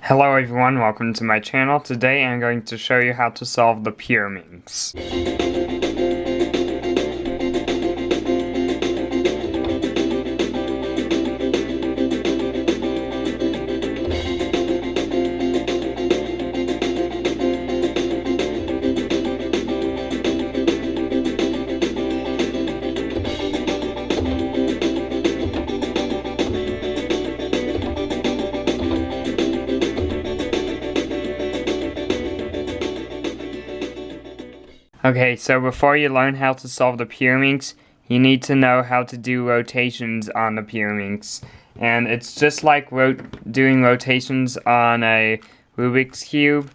Hello everyone, welcome to my channel. Today I'm going to show you how to solve the pyraminx. Okay, so before you learn how to solve the pyraminx, you need to know how to do rotations on the pyraminx. And it's just like doing rotations on a Rubik's Cube,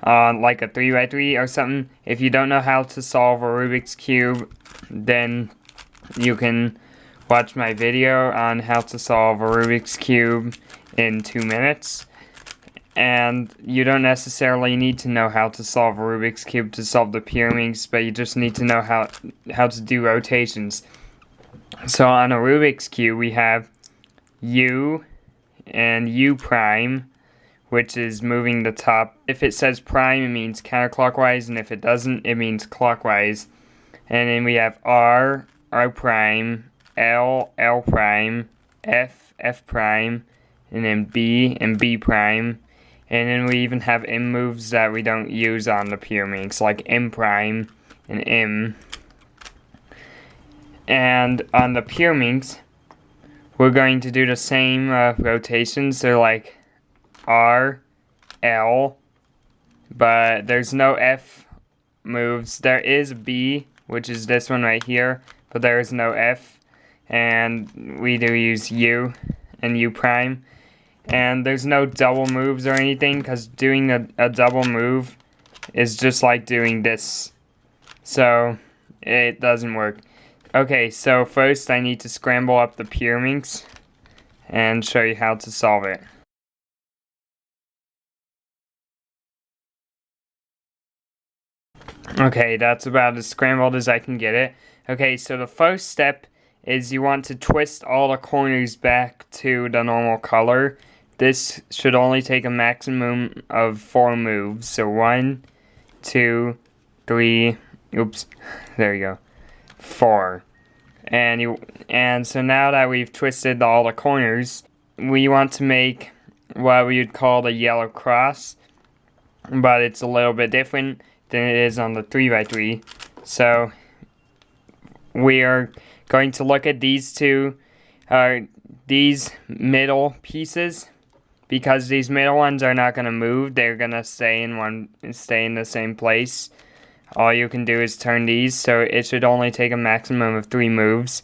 like a 3x3 or something. If you don't know how to solve a Rubik's Cube, then you can watch my video on how to solve a Rubik's Cube in 2 minutes. And you don't necessarily need to know how to solve a Rubik's Cube to solve the pyraminx, but you just need to know how to do rotations. So on a Rubik's Cube, we have U and U prime, which is moving the top. If it says prime, it means counterclockwise, and if it doesn't, it means clockwise. And then we have R, R prime, L, L prime, F, F prime, and then B and B prime. And then we even have M moves that we don't use on the pyraminx, like M prime and M. And on the pyraminx, we're going to do the same rotations. They're like R, L, but there's no F moves. There is B, which is this one right here, but there is no F. And we do use U and U prime. And there's no double moves or anything, because doing a double move is just like doing this. So it doesn't work. Okay, so first I need to scramble up the pyraminx and show you how to solve it. Okay, that's about as scrambled as I can get it. Okay, so the first step is you want to twist all the corners back to the normal color. This should only take a maximum of 4 moves. So 1, 2, 3, oops, there you go, 4. And so now that we've twisted all the corners, we want to make what we would call the yellow cross, but it's a little bit different than it is on the 3x3. So we are going to look at these middle pieces. Because these middle ones are not going to move, they're going to stay in the same place. All you can do is turn these, so it should only take a maximum of 3 moves.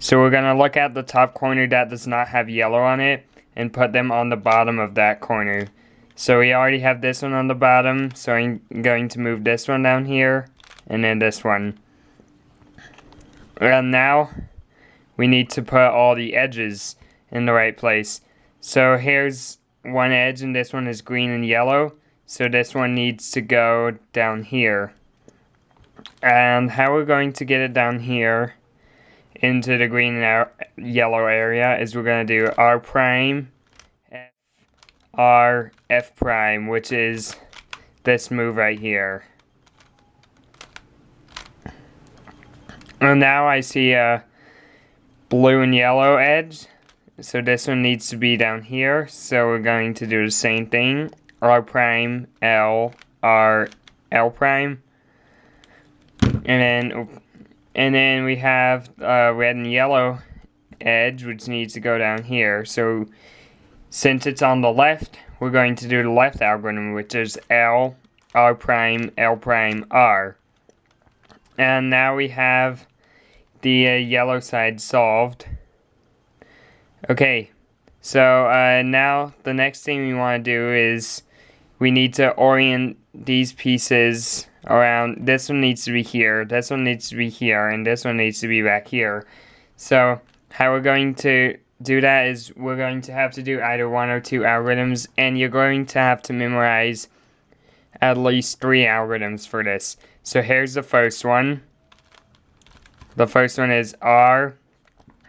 So we're going to look at the top corner that does not have yellow on it, and put them on the bottom of that corner. So we already have this one on the bottom, so I'm going to move this one down here, and then this one. And now, we need to put all the edges in the right place. So here's one edge, and this one is green and yellow. So this one needs to go down here. And how we're going to get it down here into the green and yellow area is we're going to do R prime, F, R, F prime, which is this move right here. And now I see a blue and yellow edge. So this one needs to be down here, so we're going to do the same thing. R prime, L, R, L prime. And then we have red and yellow edge, which needs to go down here. So since it's on the left, we're going to do the left algorithm, which is L, R prime, L prime, R. And now we have the yellow side solved. Okay, so now the next thing we want to do is we need to orient these pieces around. This one needs to be here, this one needs to be here, and this one needs to be back here. So how we're going to do that is we're going to have to do either 1 or 2 algorithms, and you're going to have to memorize at least 3 algorithms for this. So here's the first one. The first one is R,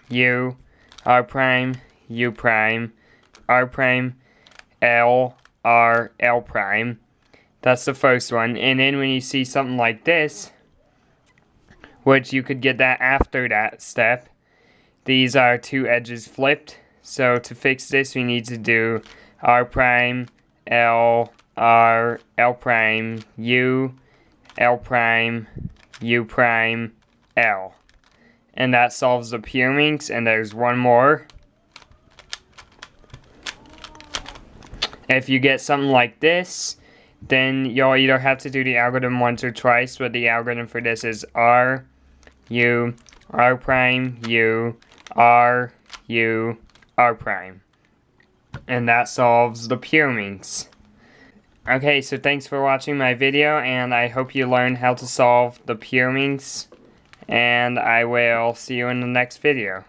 U, R prime, U prime, R prime, L, R, L prime. That's the first one. And then when you see something like this, which you could get that after that step, these are two edges flipped. So to fix this, we need to do R prime, L, R, L prime, U, L prime, U prime, L. And that solves the pyraminx, and there's one more. If you get something like this, then you'll either have to do the algorithm once or twice, but the algorithm for this is R, U, R prime, U, R, U, R prime. And that solves the pyraminx. Okay, so thanks for watching my video, and I hope you learned how to solve the pyraminx, and I will see you in the next video.